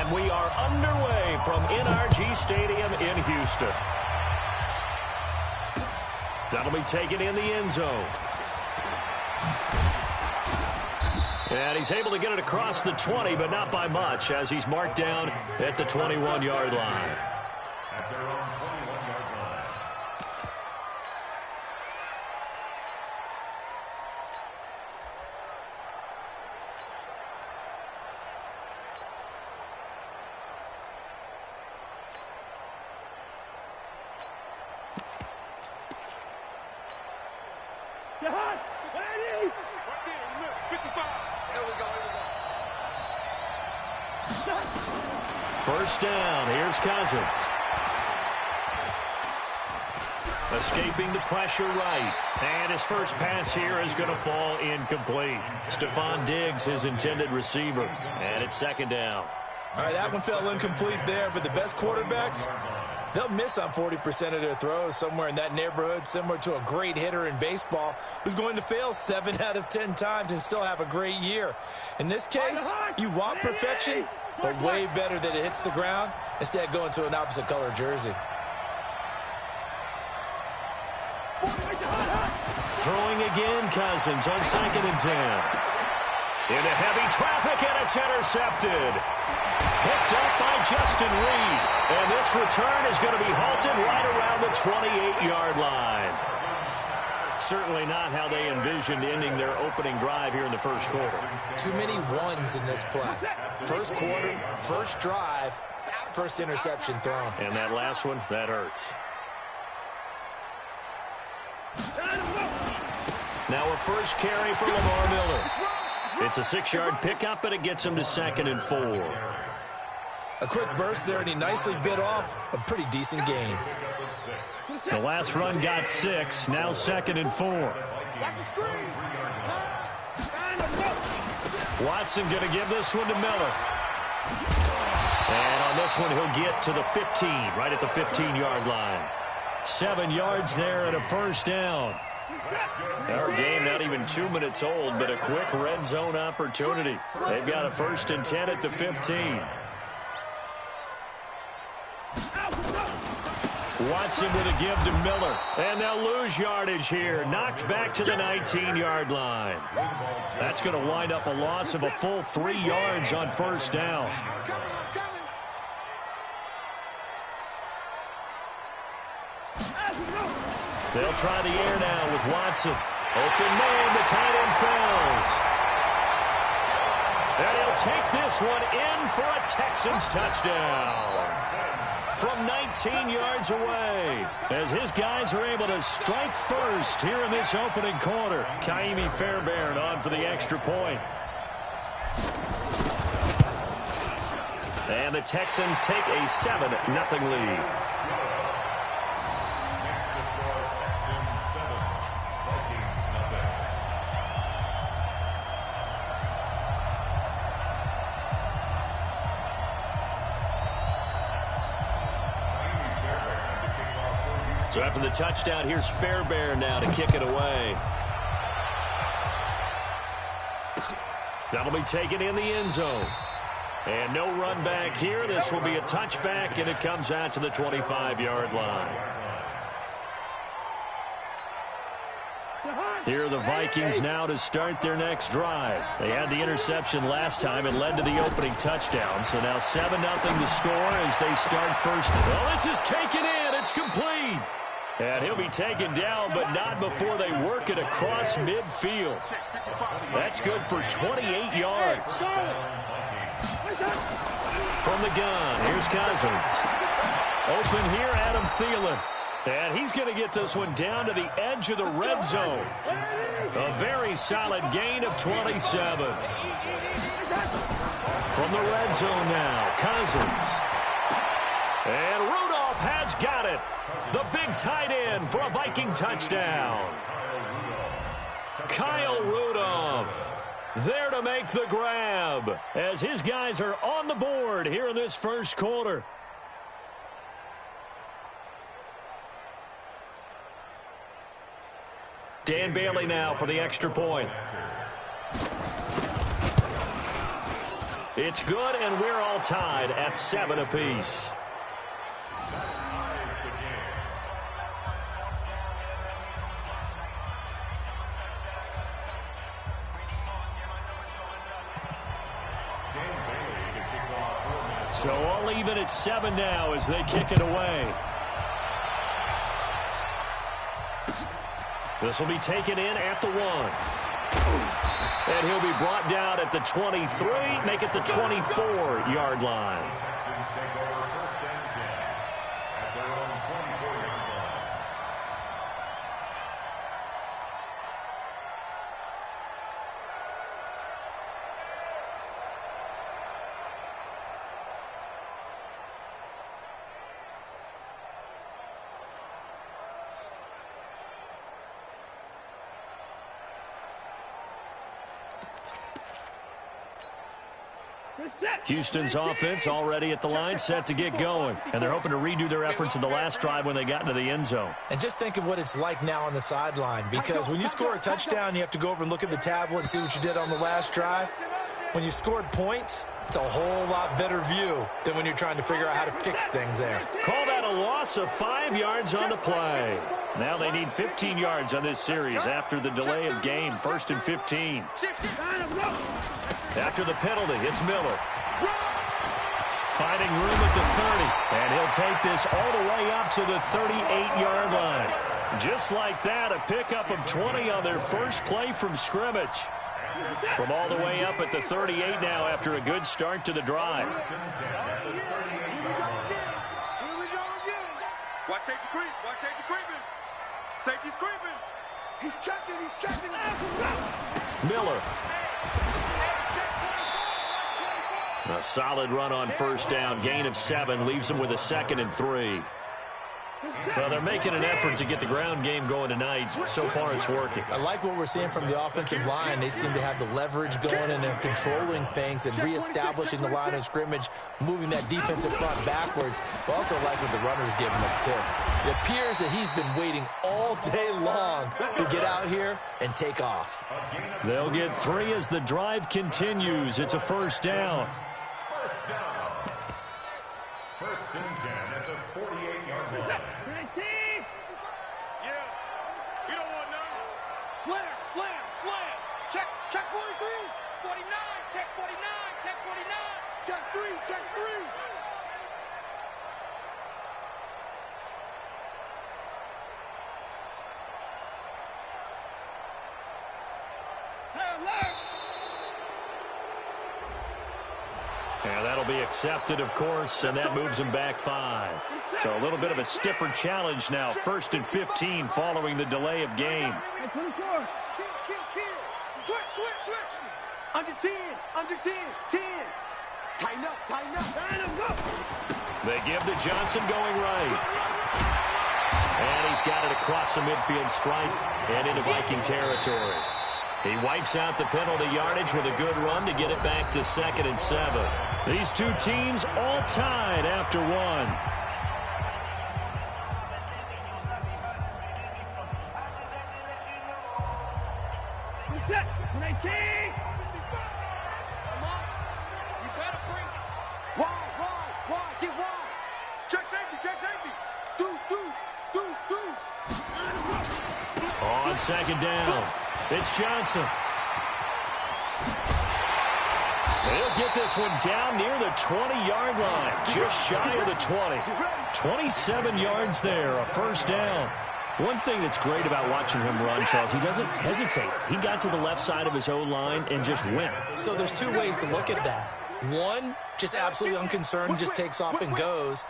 And we are underway from NRG Stadium in Houston. That'll be taken in the end zone. And he's able to get it across the 20, but not by much, as he's marked down at the 21-yard line. At their own 21-yard line. First down, here's Cousins. Escaping the pressure right. And his first pass here is going to fall incomplete. Stephon Diggs, his intended receiver. And it's second down. All right, that one fell incomplete there, but the best quarterbacks, they'll miss on 40% of their throws, somewhere in that neighborhood, similar to a great hitter in baseball who's going to fail 7 out of 10 times and still have a great year. In this case, you want perfection, but way better that it hits the ground instead going to an opposite color jersey. Throwing again, Cousins on 2nd and 10. Into heavy traffic, and it's intercepted. Picked up by Justin Reed. And this return is going to be halted right around the 28-yard line. Certainly not how they envisioned ending their opening drive here in the first quarter. Too many ones in this play. First quarter, first drive, first interception thrown. And that last one, that hurts. Now a first carry for Lamar Miller. It's a 6-yard pickup, and it gets him to 2nd and 4. A quick burst there, and he nicely bit off a pretty decent gain. The last run got 6, now 2nd and 4. Watson going to give this one to Miller. And on this one, he'll get to the 15, right at the 15-yard line. 7 yards there and a first down. Our game not even 2 minutes old, but a quick red zone opportunity. They've got a 1st and 10 at the 15. Watson with a give to Miller. And they'll lose yardage here. Knocked back to the 19-yard line. That's going to wind up a loss of a full 3 yards on first down. They'll try the air now with Watson. Open man, the tight end falls. And he'll take this one in for a Texans touchdown. From 19 yards away, as his guys are able to strike first here in this opening quarter. Kaimi Fairbairn on for the extra point. And the Texans take a 7-0 lead. So after the touchdown, here's Fairbairn now to kick it away. That'll be taken in the end zone. And no run back here. This will be a touchback, and it comes out to the 25-yard line. Here are the Vikings now to start their next drive. They had the interception last time and led to the opening touchdown. So now 7-0 to score as they start first. Well, this is taken in. It's complete. And he'll be taken down, but not before they work it across midfield. That's good for 28 yards. From the gun, here's Cousins. Open here, Adam Thielen. And he's going to get this one down to the edge of the red zone. A very solid gain of 27. From the red zone now, Cousins. And Rudolph has got it. The big tight end for a Viking touchdown. Kyle Rudolph there to make the grab as his guys are on the board here in this first quarter. Dan Bailey now for the extra point. It's good, and we're all tied at 7 apiece. So all even at 7 now as they kick it away. This will be taken in at the 1. And he'll be brought down at the 23, make it the 24-yard line. Houston's offense already at the line, set to get going. And they're hoping to redo their efforts in the last drive when they got into the end zone. And just think of what it's like now on the sideline, because when you score a touchdown, you have to go over and look at the tablet and see what you did on the last drive. When you scored points, it's a whole lot better view than when you're trying to figure out how to fix things there. Call that a loss of 5 yards on the play. Now they need 15 yards on this series after the delay of game. 1st and 15. After the penalty, it's Miller. Finding room at the 30. And he'll take this all the way up to the 38-yard line. Just like that, a pickup of 20 on their first play from scrimmage. From all the way up at the 38 now after a good start to the drive. Watch safety creep. Watch safety creeping. Safety's creeping. He's checking. He's checking. Miller. A solid run on first down. Gain of 7 leaves him with a 2nd and 3. Well, they're making an effort to get the ground game going tonight. So far, it's working. I like what we're seeing from the offensive line. They seem to have the leverage going, and they're controlling things and reestablishing the line of scrimmage, moving that defensive front backwards. But also like what the runner's giving us, too. It appears that he's been waiting all day long to get out here and take off. They'll get 3 as the drive continues. It's a first down. First and 10 at the 48-yard line. Yeah. We don't want none. Slam. Check 43. 49. Check 49. Check 49. Check 3. Check 3. And that'll be accepted, of course, and that moves him back 5. So a little bit of a stiffer challenge now. 1st and 15 following the delay of game. Switch. Under 10. 10. Tighten up. Go. They give to Johnson going right. And he's got it across the midfield stripe and into Viking territory. He wipes out the penalty yardage with a good run to get it back to 2nd and 7. These two teams all tied after 1. Wide. Get wide. Check safety. Deuce. On 2nd down, it's Johnson. They'll get this one down near the 20-yard line, just shy of the 20. 27 yards there, a first down. One thing that's great about watching him run, Charles, he doesn't hesitate. He got to the left side of his O-line and just went. So there's 2 ways to look at that. One, just absolutely unconcerned, just takes off and goes.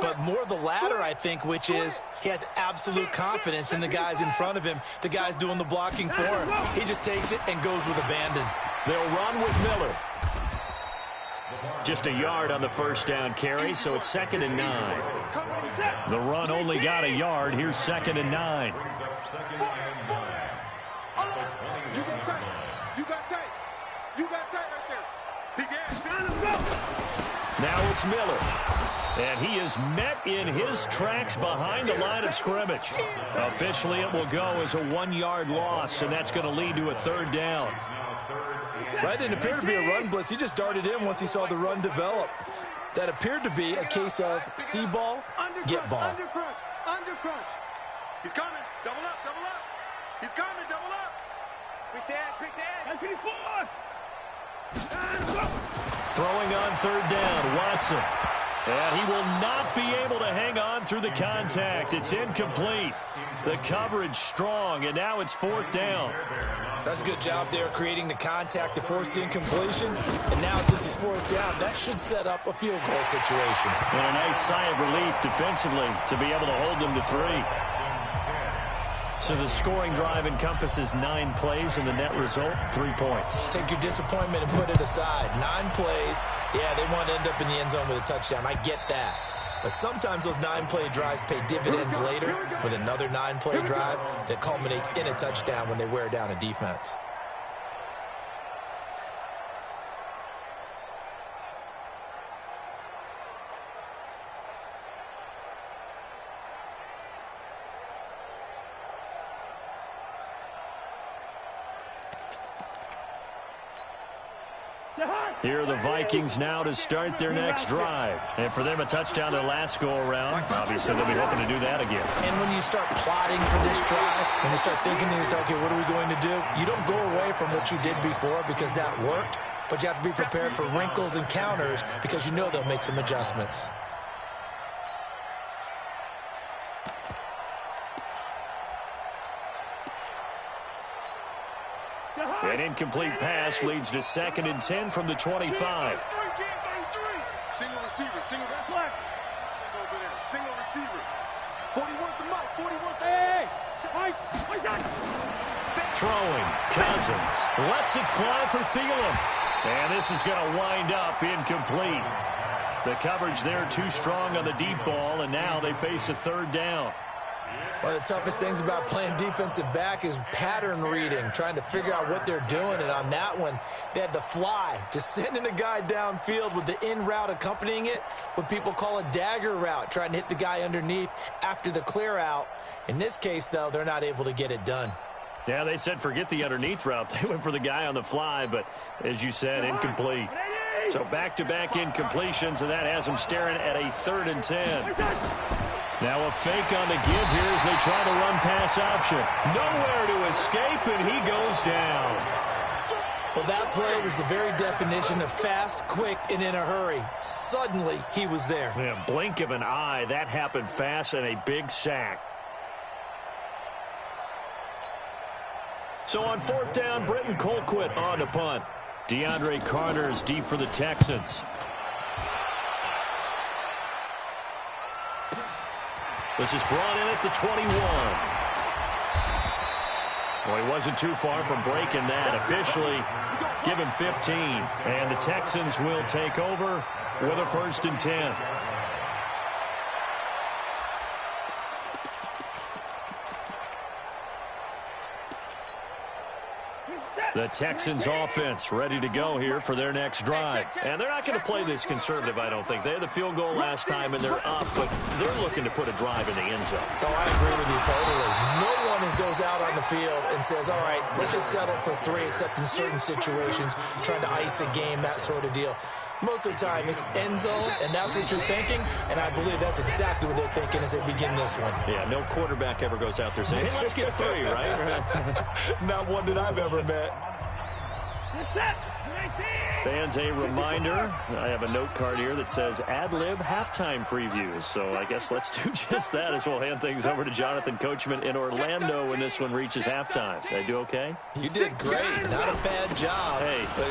But more the latter, I think, which is he has absolute confidence in the guys in front of him, the guys doing the blocking for him. He just takes it and goes with abandon. They'll run with Miller. Just a yard on the first down carry, so it's 2nd and 9. The run only got a yard. Here's 2nd and 9. You got tight right there. Now it's Miller. And he is met in his tracks behind the line of scrimmage. Officially, it will go as a 1-yard loss, and that's going to lead to a 3rd down. That didn't appear to be a run blitz. He just darted in once he saw the run develop. That appeared to be a case of see ball, get ball. Under crunch, under crunch. He's coming. Double up, double up. He's coming, double up. Quick dad, quick dad. That's pretty forward. Throwing on third down, Watson. And he will not be able to hang on through the contact. It's incomplete. The coverage strong, and now it's fourth down. That's a good job there creating the contact to force the incompletion. And now since he's fourth down, that should set up a field goal situation. And a nice sigh of relief defensively to be able to hold them to 3. So the scoring drive encompasses 9 plays, and the net result, 3 points. Take your disappointment and put it aside. 9 plays. Yeah, they want to end up in the end zone with a touchdown. I get that. But sometimes those 9-play drives pay dividends later with another 9-play drive that culminates in a touchdown when they wear down a defense. Here are the Vikings now to start their next drive. And for them, a touchdown their last go-around. Obviously, they'll be hoping to do that again. And when you start plotting for this drive, when you start thinking to yourself, okay, what are we going to do? You don't go away from what you did before because that worked, but you have to be prepared for wrinkles and counters because you know they'll make some adjustments. An incomplete pass leads to 2nd and 10 from the 25. Single receiver, single flag. Over there, single receiver. 40 wants the mic, 40 wants the... Hey! What's that? Throwing, Cousins lets it fly for Thielen. And this is going to wind up incomplete. The coverage there too strong on the deep ball, and now they face a third down. One of the toughest things about playing defensive back is pattern reading, trying to figure out what they're doing. And on that one, they had the fly, just sending a guy downfield with the in route accompanying it, what people call a dagger route, trying to hit the guy underneath after the clear out. In this case, though, they're not able to get it done. Yeah, they said forget the underneath route. They went for the guy on the fly, but as you said, incomplete. So back-to-back incompletions, and that has them staring at a 3rd and 10. Now a fake on the give here as they try the run-pass option. Nowhere to escape, and he goes down. Well, that play was the very definition of fast, quick, and in a hurry. Suddenly, he was there. Yeah, blink of an eye. That happened fast, and a big sack. So on 4th down, Britton Colquitt on to punt. DeAndre Carter is deep for the Texans. This is brought in at the 21. Well, he wasn't too far from breaking that. Officially, give him 15. And the Texans will take over with a 1st and 10. The Texans offense ready to go here for their next drive. And they're not going to play this conservative, I don't think. They had the field goal last time, and they're up, but they're looking to put a drive in the end zone. Oh, I agree with you totally. No one goes out on the field and says, all right, let's just settle for 3, except in certain situations, trying to ice a game, that sort of deal. Most of the time, it's end zone, and that's what you're thinking, and I believe that's exactly what they're thinking as they begin this one. Yeah, no quarterback ever goes out there saying, hey, let's get 3, right? Not one that I've ever met. Fans, a reminder, I have a note card here that says ad-lib halftime previews. So I guess let's do just that as we'll hand things over to Jonathan Coachman in Orlando when this one reaches halftime. Did I do okay? You did great. Not a bad job. Hey, but,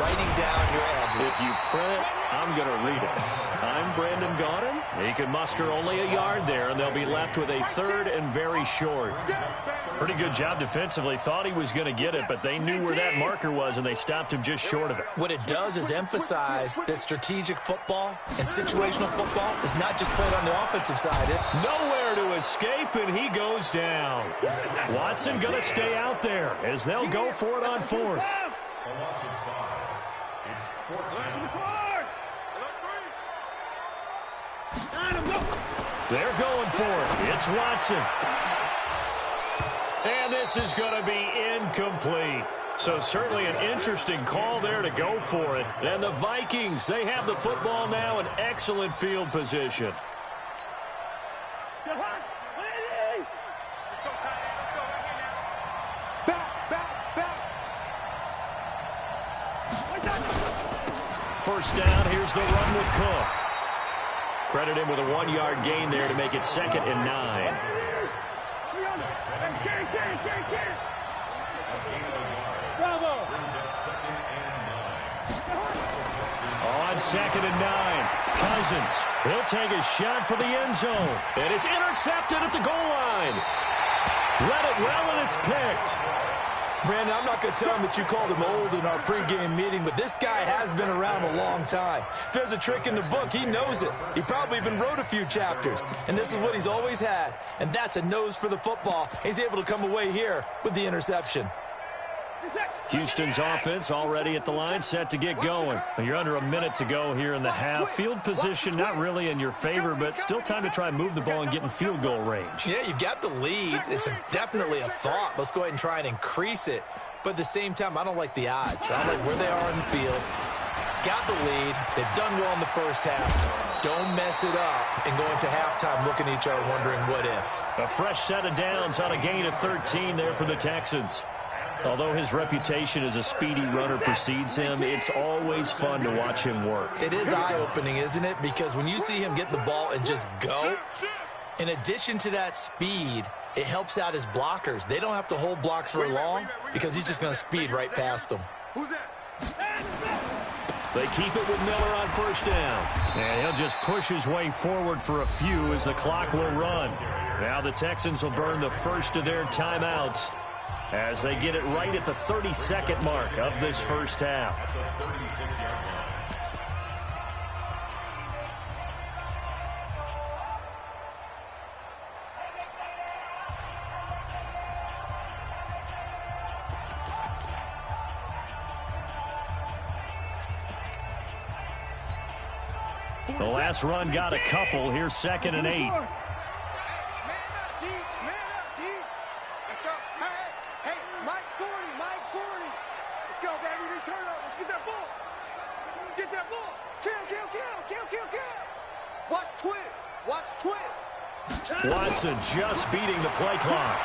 writing down your ad-libs. If you print it, I'm going to read it. I'm Brandon Gaudin. He can muster only a yard there, and they'll be left with a 3rd and very short. Pretty good job defensively. Thought he was going to get it, but they knew where that marker was, and they stopped him just short of it. What it does is emphasize that strategic football and situational football is not just played on the offensive side. Nowhere to escape, and he goes down. Watson going to stay out there as they'll go for it on 4th. They're going for it. It's Watson. And this is going to be incomplete. So certainly an interesting call there to go for it. And the Vikings, they have the football now in excellent field position. First down, here's the run with Cook. Credit him with a 1-yard gain there to make it 2nd and 9. On 2nd and 9, Cousins. He'll take a shot for the end zone. And it's intercepted at the goal line. Read it well, and it's picked. Brandon, I'm not going to tell him that you called him old in our pregame meeting, but this guy has been around a long time. If there's a trick in the book, he knows it. He probably even wrote a few chapters. And this is what he's always had, and that's a nose for the football. He's able to come away here with the interception. Houston's offense already at the line, set to get going. You're under a minute to go here in the half. Field position not really in your favor, but still time to try and move the ball and get in field goal range. Yeah, you've got the lead. It's definitely a thought. Let's go ahead and try and increase it. But at the same time, I don't like the odds. I don't like where they are in the field. Got the lead. They've done well in the first half. Don't mess it up and go into halftime looking at each other wondering what if. A fresh set of downs on a gain of 13 there for the Texans. Although his reputation as a speedy runner precedes him, it's always fun to watch him work. It is eye-opening, isn't it? Because when you see him get the ball and just go, in addition to that speed, it helps out his blockers. They don't have to hold blocks for long because he's just going to speed right past them. Who's that? They keep it with Miller on first down. And he'll just push his way forward for a few as the clock will run. Now the Texans will burn the first of their timeouts as they get it right at the 32nd mark of this first half. The last run got a couple. Here's 2nd and 8. Watson just beating the play clock.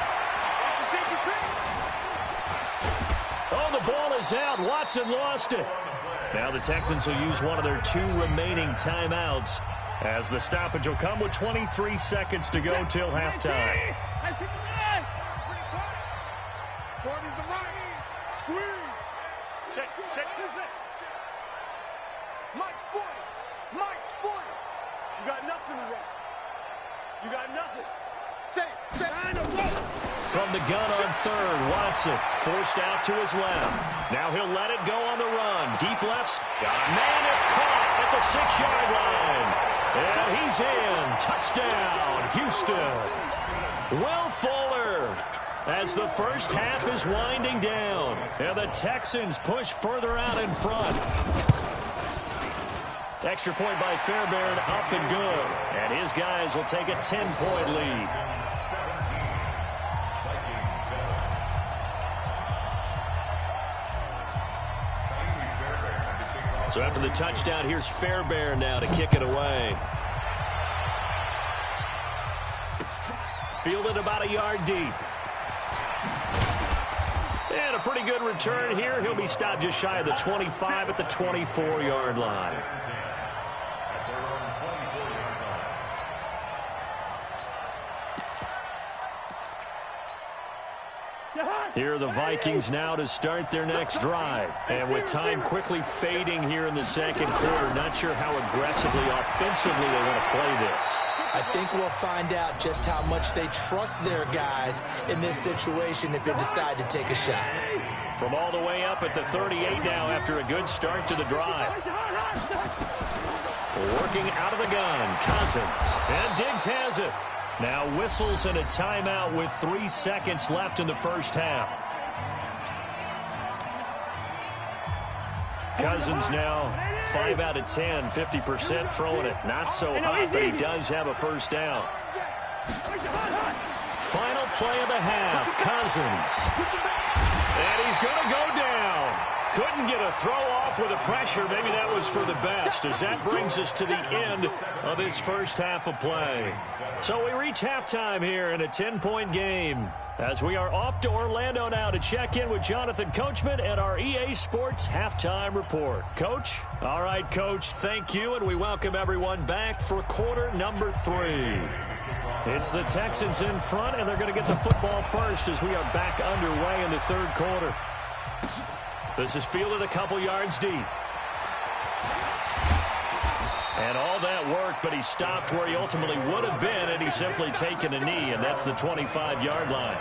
Oh, the ball is out. Watson lost it. Now the Texans will use one of their 2 remaining timeouts as the stoppage will come with 23 seconds to go till halftime. Jordan's the right. Squeeze. Check. Mike's 40. Mike's 40. You got nothing to run. You got nothing. Say, I know what. From the gun on 3rd, Watson forced out to his left. Now he'll let it go on the run. Deep left. Got a man. It's caught at the 6-yard line. And he's in. Touchdown, Houston. Will Fuller, as the first half is winding down. And the Texans push further out in front. Extra point by Fairbairn, up and good. And his guys will take a 10-point lead. So after the touchdown, here's Fairbairn now to kick it away. Fielded about a yard deep. And a pretty good return here. He'll be stopped just shy of the 25 at the 24-yard line. Here are the Vikings now to start their next drive. And with time quickly fading here in the second quarter, not sure how aggressively, offensively they want to play this. I think we'll find out just how much they trust their guys in this situation if they decide to take a shot. From all the way up at the 38 now after a good start to the drive. Working out of the gun, Cousins. And Diggs has it. Now whistles and a timeout with 3 seconds left in the first half. Cousins now 5 out of 10, 50% throwing it. Not so hot, but he does have a first down. Final play of the half, Cousins. And he's going to go down. Couldn't get a throw off with the pressure. Maybe that was for the best, as that brings us to the end of this first half of play. So we reach halftime here in a 10-point game, as we are off to Orlando now to check in with Jonathan Coachman and our EA Sports Halftime Report. Coach? All right, Coach, thank you, and we welcome everyone back for quarter number 3. It's the Texans in front, and they're going to get the football first as we are back underway in the third quarter. This is fielded a couple yards deep. And all that work, but he stopped where he ultimately would have been, and he's simply taken a knee, and that's the 25-yard line.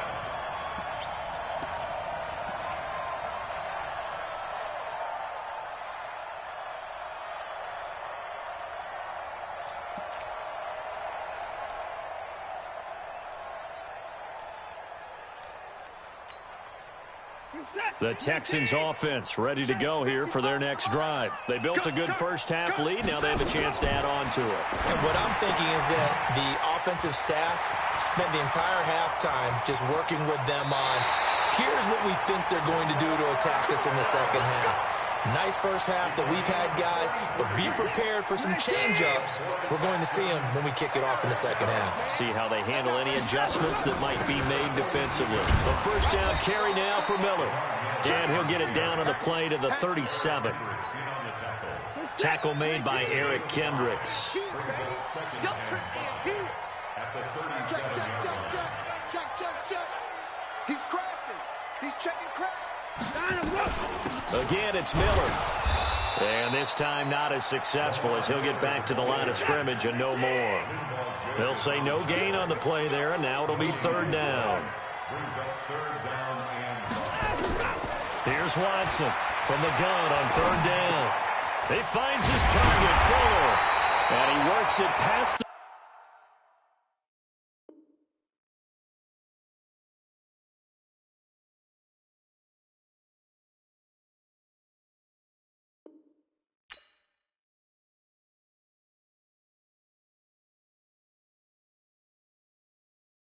The Texans offense ready to go here for their next drive. They built a good first half lead. Now they have a chance to add on to it. And what I'm thinking is that the offensive staff spent the entire halftime just working with them on, here's what we think they're going to do to attack us in the second half. Nice first half that we've had, guys, but be prepared for some change-ups. We're going to see them when we kick it off in the second half. See how they handle any adjustments that might be made defensively. The first down carry now for Miller. And he'll get it down on the play to the 37. Tackle made by Eric Kendricks. Check. He's crashing. He's checking crash. Again, it's Miller. And this time not as successful, as he'll get back to the line of scrimmage and no more. They'll say no gain on the play there, and now it'll be third down. Here's Watson from the gun on third down. He finds his target, Fuller. And he works it past the